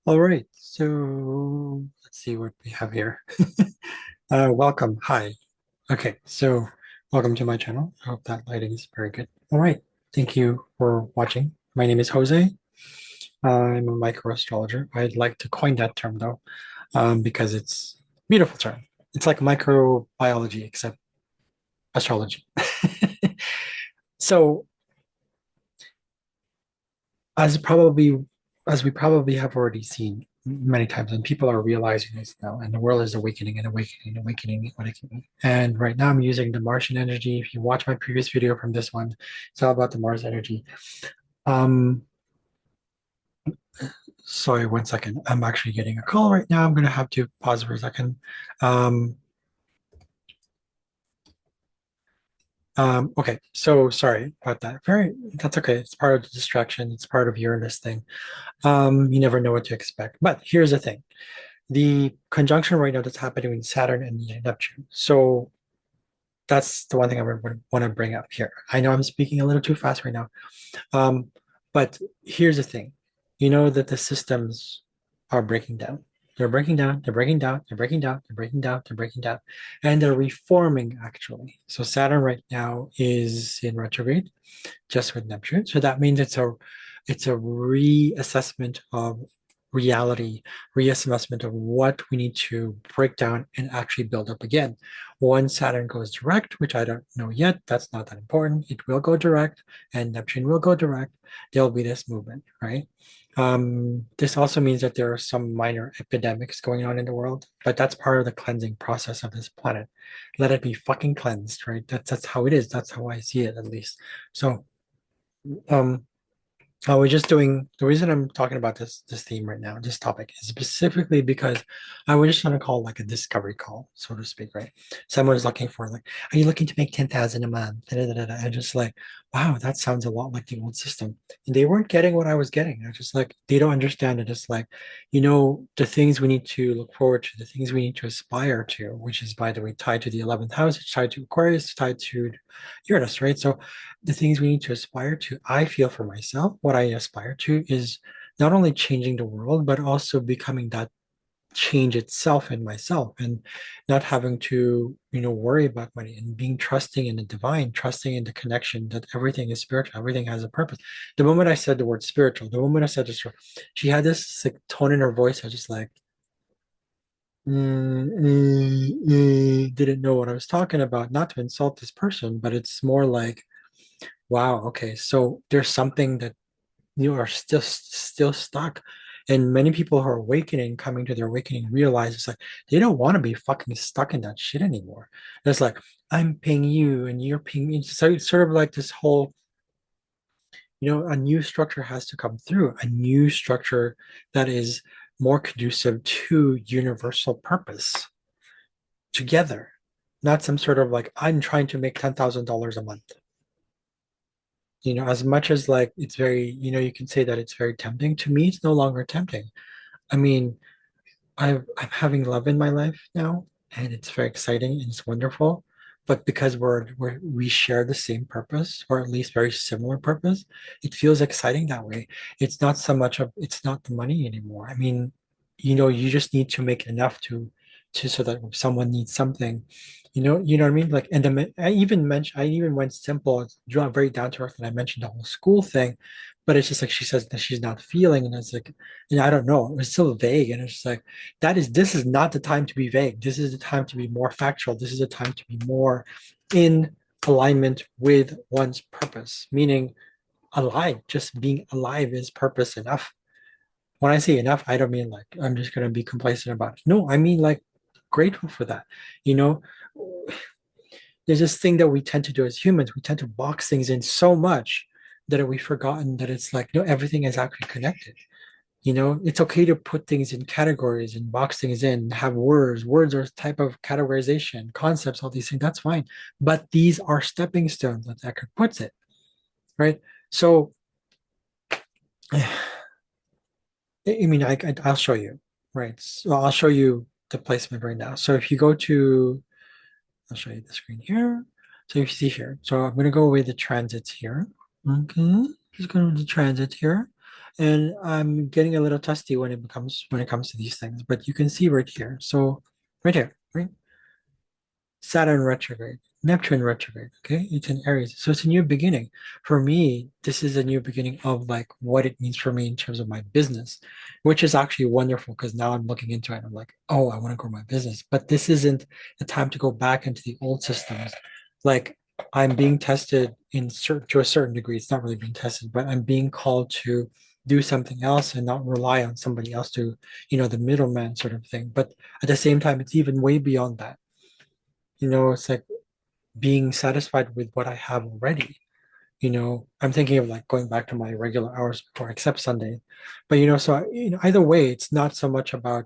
All right, so let's see what we have here. Welcome. Hi. Okay, so welcome to my channel. I hope that lighting is very good. All right, thank you for watching. My name is Jose. I'm a microastrologer. I'd like to coin that term though, because it's a beautiful term. It's like microbiology, except astrology. So as probably as we probably have already seen many times, and people are realizing this now, and the world is awakening and awakening, awakening, awakening. And right now, I'm using the Martian energy. If you watch my previous video from this one, it's all about the Mars energy. Um, Sorry, one second. I'm actually getting a call right now. I'm gonna have to pause for a second. Um, okay, so sorry about that. That's okay. It's part of the distraction. It's part of Uranus thing. You never know what to expect. But here's the thing. The conjunction right now that's happening with Saturn and Neptune. So that's the one thing I would want to bring up here. I know I'm speaking a little too fast right now, um, but here's the thing. You know that the systems are breaking down. They're breaking down, they're breaking down, they're breaking down, they're breaking down, they're breaking down, and they're reforming actually. So Saturn right now is in retrograde, just with Neptune. So that means it's a reassessment of reality, reassessment of what we need to break down and actually build up again. Once Saturn goes direct, which I don't know yet, that's not that important. It will go direct, and Neptune will go direct. There'll be this movement, right? This also means that there are some minor epidemics going on in the world, but that's part of the cleansing process of this planet. Let it be fucking cleansed, right? That's how it is. That's how I see it, at least. So um, I was just doing the reason I'm talking about this theme right now, this topic, is specifically because I was just gonna call like a discovery call, so to speak, right? Someone's looking for like, are you looking to make 10,000 a month? Da, da, da, da. I just like, wow, that sounds a lot like the old system. And they weren't getting what I was getting. I just like they don't understand it. It's like, the things we need to look forward to, the things we need to aspire to, which is by the way tied to the 11th house, it's tied to Aquarius, tied to Uranus, right? So the things we need to aspire to, I feel for myself, what I aspire to is not only changing the world, but also becoming that change itself in myself and not having to, worry about money and being trusting in the divine, trusting in the connection that everything is spiritual, everything has a purpose. The moment I said the word spiritual, the moment I said this, she had this like tone in her voice. I was just like, didn't know what I was talking about. Not to insult this person, but it's more like, wow, okay, so there's something that you are still stuck. And many people who are awakening, coming to their awakening, realize it's like they don't want to be fucking stuck in that shit anymore. It's like I'm paying you and you're paying me. So it's sort of like this whole, a new structure has to come through, a new structure that is more conducive to universal purpose together, not some sort of like I'm trying to make $10,000 a month. As much as like it's very, you can say that it's very tempting. To me, it's no longer tempting. I mean, I'm having love in my life now, and it's very exciting and it's wonderful. But because we share the same purpose, or at least very similar purpose, it feels exciting that way. It's not the money anymore. I mean, you just need to make enough to so that if someone needs something, you know what I mean? Like, and then I even went simple, very down to earth, and I mentioned the whole school thing, but it's just like she says that she's not feeling, and it's like, I don't know, it's still vague, and it's just like this is not the time to be vague. This is the time to be more factual. This is the time to be more in alignment with one's purpose, meaning alive. Just being alive is purpose enough. When I say enough, I don't mean like I'm just going to be complacent about it. No, I mean like grateful for that. You know, there's this thing that we tend to do as humans. We tend to box things in so much that we've forgotten that it's like, no, everything is actually connected. It's okay to put things in categories and box things in, have words. Words are a type of categorization, concepts, all these things. That's fine. But these are stepping stones, as Eckhart puts it, right? So, I mean, I'll show you, right? So I'll show you the placement right now. So if you go to, I'll show you the screen here. So you see here. So I'm going to go with the transits here. Okay. Just go to the transit here. And I'm getting a little testy when it comes to these things. But you can see right here. So right here, right? Saturn retrograde, Neptune retrograde. Okay, it's in Aries, so it's a new beginning. For me, this is a new beginning of like what it means for me in terms of my business, which is actually wonderful because now I'm looking into it. I'm like, oh, I want to grow my business, but this isn't the time to go back into the old systems. Like I'm being tested in certain to a certain degree. It's not really being tested, but I'm being called to do something else and not rely on somebody else to, the middleman sort of thing. But at the same time, it's even way beyond that. It's like being satisfied with what I have already. I'm thinking of like going back to my regular hours before, except Sunday. But so either way, it's not so much about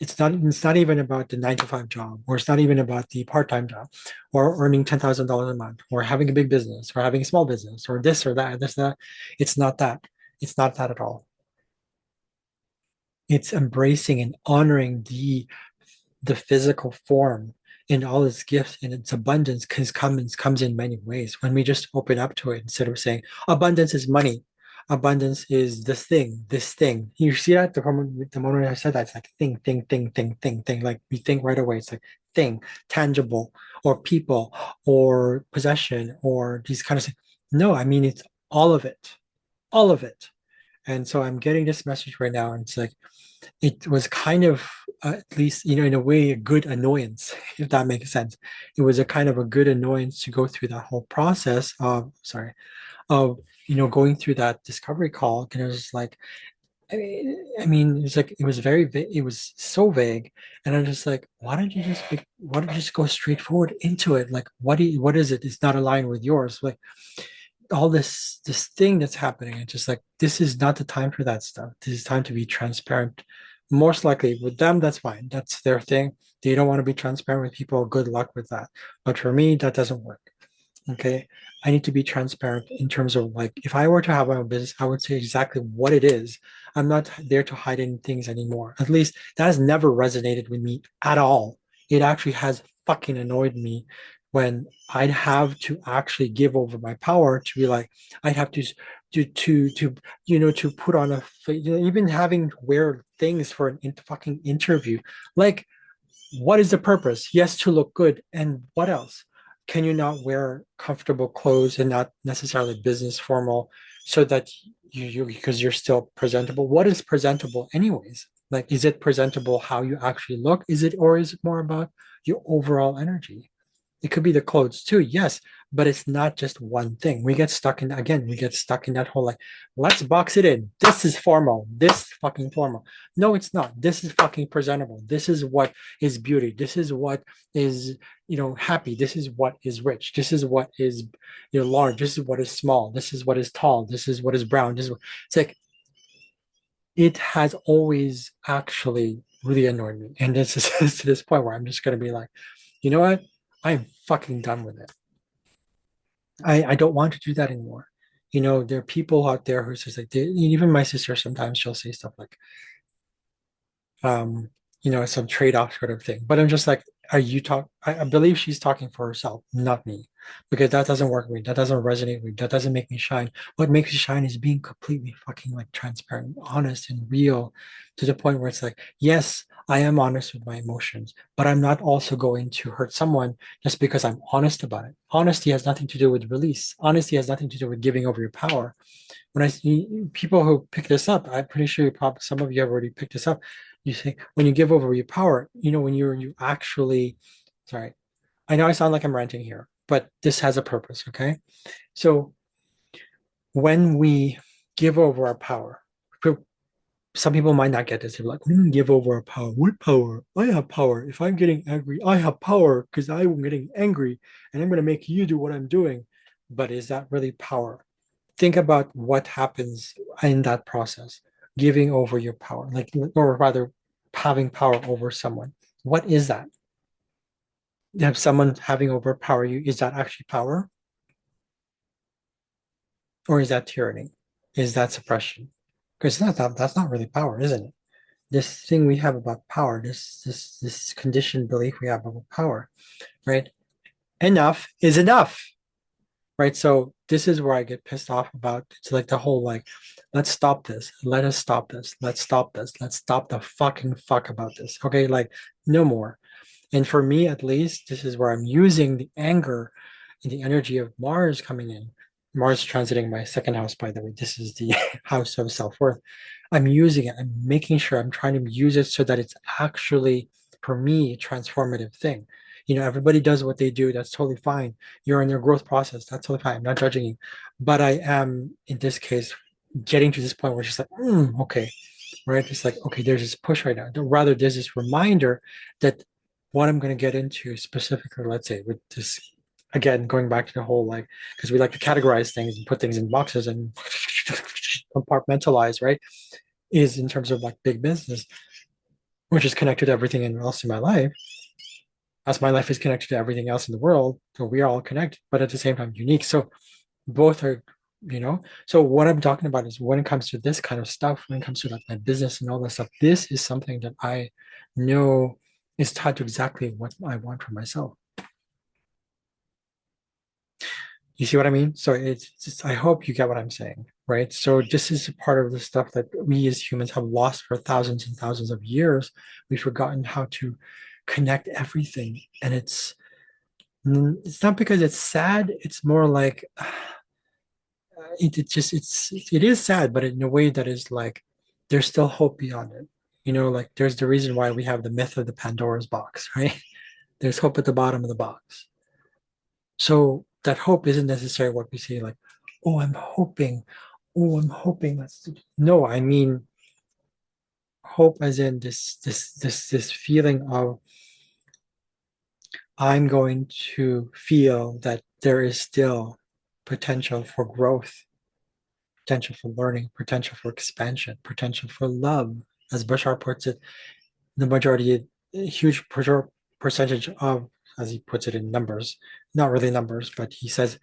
it's not even about the 9 to 5 job, or it's not even about the part-time job, or earning $10,000 a month, or having a big business, or having a small business, or this or that, this, that. It's not that. It's not that at all. It's embracing and honoring the physical form in all its gifts and its abundance comes in many ways when we just open up to it instead of saying abundance is money, abundance is this thing. You see that the moment I said that, it's like thing, like we think right away. It's like thing, tangible, or people, or possession, or these kind of things. No, I mean it's all of it, all of it. And so I'm getting this message right now, and it's like it was kind of at least in a way a good annoyance, if that makes sense. It was a kind of a good annoyance to go through that whole process of sorry of going through that discovery call, and it was just like I mean, it's like it was very it was so vague, and I'm just like, why don't you just go straight forward into it? Like, what is it? It's not aligned with yours. Like, all this thing that's happening. It's just like this is not the time for that stuff. This is time to be transparent. Most likely with them, that's fine. That's their thing. They don't want to be transparent with people. Good luck with that. But for me, that doesn't work. Okay. I need to be transparent in terms of like if I were to have my own business, I would say exactly what it is. I'm not there to hide any things anymore. At least that has never resonated with me at all. It actually has fucking annoyed me when I'd have to actually give over my power to be like, I'd have to put on even having to wear things for an fucking interview. Like, what is the purpose? Yes, to look good. And what else? Can you not wear comfortable clothes and not necessarily business formal so that because you're still presentable? What is presentable anyways? Like, is it presentable how you actually look? Or is it more about your overall energy? It could be the clothes too, yes, but it's not just one thing. We get stuck in that whole like, let's box it in. This is formal. This is fucking formal. No, it's not. This is fucking presentable. This is what is beauty. This is what is, happy. This is what is rich. This is what is, large. This is what is small. This is what is tall. This is what is brown. It's like, it has always actually really annoyed me. And this is to this point where I'm just going to be like, you know what? I'm fucking done with it. I don't want to do that anymore. There are people out there who's just like, even my sister, sometimes she'll say stuff like, um, some trade-off sort of thing. But I'm just like, are you talk? I believe she's talking for herself, not me, because that doesn't work with me. That doesn't resonate with me. That doesn't make me shine. What makes me shine is being completely fucking like transparent, honest, and real to the point where it's like, yes, I am honest with my emotions, but I'm not also going to hurt someone just because I'm honest about it. Honesty has nothing to do with release. Honesty has nothing to do with giving over your power. When I see people who pick this up, I'm pretty sure probably some of you have already picked this up. You say when you give over your power, when you actually, sorry, I know I sound like I'm ranting here, but this has a purpose, okay? So when we give over our power, some people might not get this. They're like, we didn't give over our power. What power? I have power. If I'm getting angry, I have power because I'm getting angry and I'm going to make you do what I'm doing. But is that really power? Think about what happens in that process, giving over your power, like, or rather, having power over someone. What is that? Have someone having overpower you, is that actually power? Or is that tyranny? Is that suppression? Because that's not really power, isn't it? This thing we have about power, this conditioned belief we have about power, right? Enough is enough. right? So this is where I get pissed off about. It's like the whole like, let's stop this. Let us stop this. Let's stop this. Let's stop the fucking fuck about this. Okay, like no more. And for me, at least, this is where I'm using the anger and the energy of Mars coming in. Mars transiting my second house, by the way. This is the house of self-worth. I'm using it. I'm making sure I'm trying to use it so that it's actually, for me, a transformative thing. You know, everybody does what they do. That's totally fine. You're in your growth process. That's totally fine. I'm not judging you. But I am, in this case, getting to this point where it's just like, okay, right? It's like, okay, there's this push right now. Rather, there's this reminder that what I'm going to get into specifically, let's say, with this, again, going back to the whole like, because we like to categorize things and put things in boxes and compartmentalize, right? Is in terms of like big business, which is connected to everything else in my life, as my life is connected to everything else in the world. So we are all connected, but at the same time unique. So both are, so what I'm talking about is when it comes to this kind of stuff, when it comes to like my business and all that stuff, this is something that I know is tied to exactly what I want for myself. You see what I mean? So it's just, I hope you get what I'm saying, right? So this is a part of the stuff that we as humans have lost for thousands and thousands of years. We've forgotten how to connect everything. And it's not because it's sad, it's more like it is sad, but in a way that is like there's still hope beyond it. Like there's the reason why we have the myth of the Pandora's box, right? There's hope at the bottom of the box. So that hope isn't necessarily what we say, like, oh, I'm hoping, oh, I'm hoping that's no, I mean hope as in this feeling of I'm going to feel that there is still potential for growth, potential for learning, potential for expansion, potential for love. As Bashar puts it, the majority, a huge percentage of, as he puts it in numbers, not really numbers, but he says,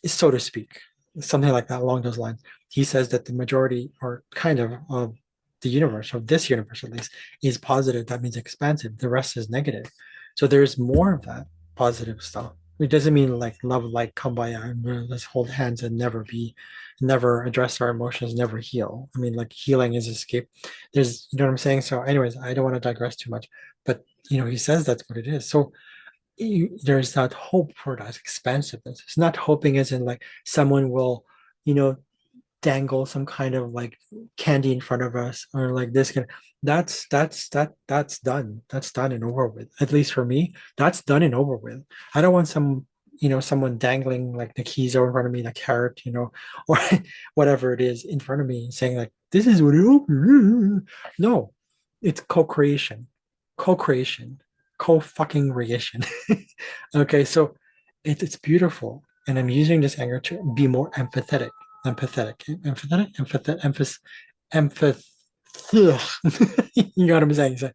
so to speak, something like that along those lines. He says that the majority, or kind of the universe, of this universe at least, is positive. That means expansive. The rest is negative. So there's more of that positive stuff. It doesn't mean like love, like kumbaya, and let's hold hands and never address our emotions, never heal. I mean, like healing is escape. You know what I'm saying? So, anyways, I don't want to digress too much, but he says that's what it is. So there's that hope for that expansiveness. It's not hoping as in like someone will, you know, dangle some kind of like candy in front of us or like this kind. That's done. That's done and over with. At least for me, that's done and over with. I don't want someone dangling like the keys over in front of me, the carrot, or whatever it is in front of me, and saying like, "This is what it." No, it's co-creation, co-fucking creation. Okay, so it's beautiful, and I'm using this anger to be more empath. You know what I'm saying? So,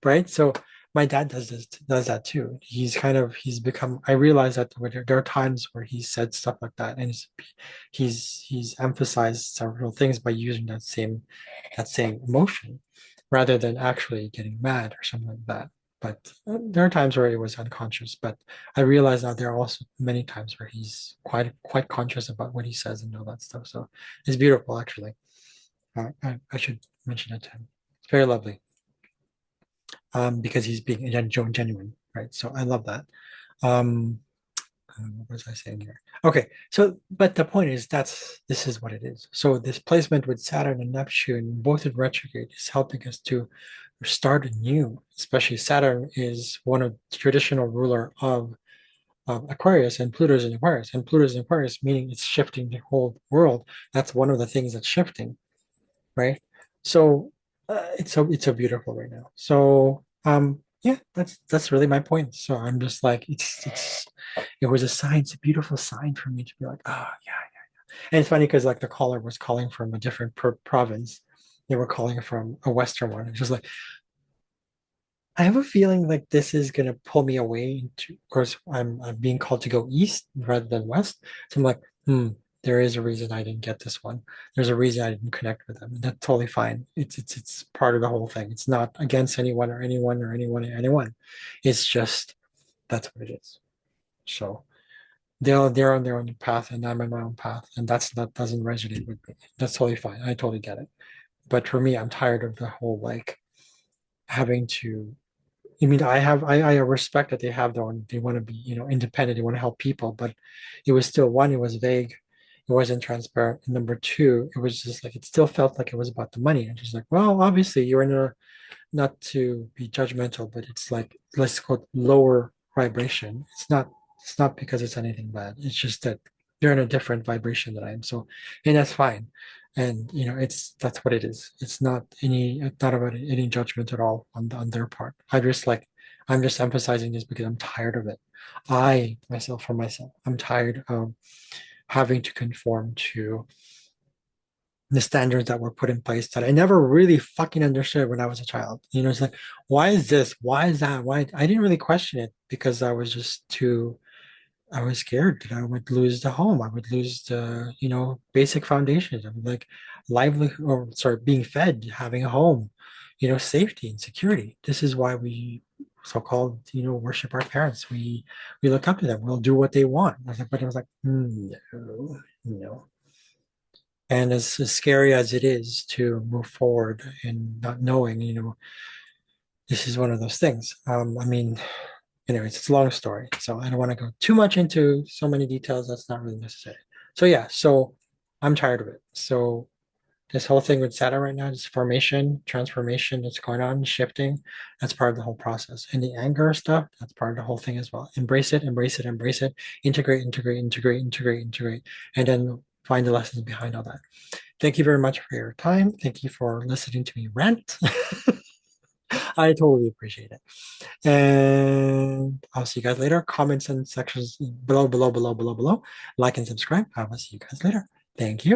right? So my dad does that too. He's become. I realize that there are times where he said stuff like that, and he's emphasized several things by using that same emotion, rather than actually getting mad or something like that. But there are times where it was unconscious. But I realize that there are also many times where he's quite conscious about what he says and all that stuff. So it's beautiful, actually. I should mention that to him. It's very lovely, because he's being genuine, right? So I love that. Um, what was I saying here? Okay, so but the point is this is what it is. So this placement with Saturn and Neptune, both in retrograde, is helping us to start anew. Especially Saturn is one of the traditional ruler of Aquarius, and Pluto's in Aquarius, and Pluto's in Aquarius, meaning it's shifting the whole world. That's one of the things that's shifting, right? So it's so beautiful right now. So yeah, that's really my point. So I'm just like it was a sign, it's a beautiful sign for me to be like, oh yeah, yeah. And it's funny because like the caller was calling from a different province. They were calling from a Western one. It's just like I have a feeling like this is gonna pull me away into, of course, I'm being called to go east rather than west. So I'm like, there is a reason I didn't get this one. There's a reason I didn't connect with them. And that's totally fine. It's part of the whole thing. It's not against anyone or anyone or anyone or anyone. It's just that's what it is. So they're on their own path and I'm on my own path, and that doesn't resonate with me. That's totally fine. I totally get it. But for me, I'm tired of the whole like having to. I mean, I respect that they have their own. They want to be independent. They want to help people, but it was still one. It was vague. It wasn't transparent. And number two, it was just like it still felt like it was about the money. And just like, well, obviously you're in a not to be judgmental, but it's like let's call it lower vibration. It's not because it's anything bad. It's just that you're in a different vibration than I am. So, and that's fine. And that's what it is. It's not about any judgment at all on their part. I'm just emphasizing this because I'm tired of it. I myself for myself, I'm tired of having to conform to the standards that were put in place that I never really fucking understood when I was a child. It's like, why is this? Why is that? Why? I didn't really question it because I was scared that I would lose the home. I would lose the, basic foundations of like livelihood or sorry, being fed, having a home, safety and security. This is why we so-called, worship our parents. We look up to them. We'll do what they want. I was like, no, no. And as scary as it is to move forward and not knowing, this is one of those things. I mean, anyways, it's a long story. So I don't want to go too much into so many details. That's not really necessary. So yeah, so I'm tired of it. So this whole thing with Saturn right now, this formation, transformation that's going on, shifting, that's part of the whole process. And the anger stuff, that's part of the whole thing as well. Embrace it, embrace it, embrace it, integrate, integrate, integrate, integrate, integrate, and then find the lessons behind all that. Thank you very much for your time. Thank you for listening to me rant. I totally appreciate it. And I'll see you guys later. Comments and sections below, below, below, below, below. Like and subscribe. I will see you guys later. Thank you.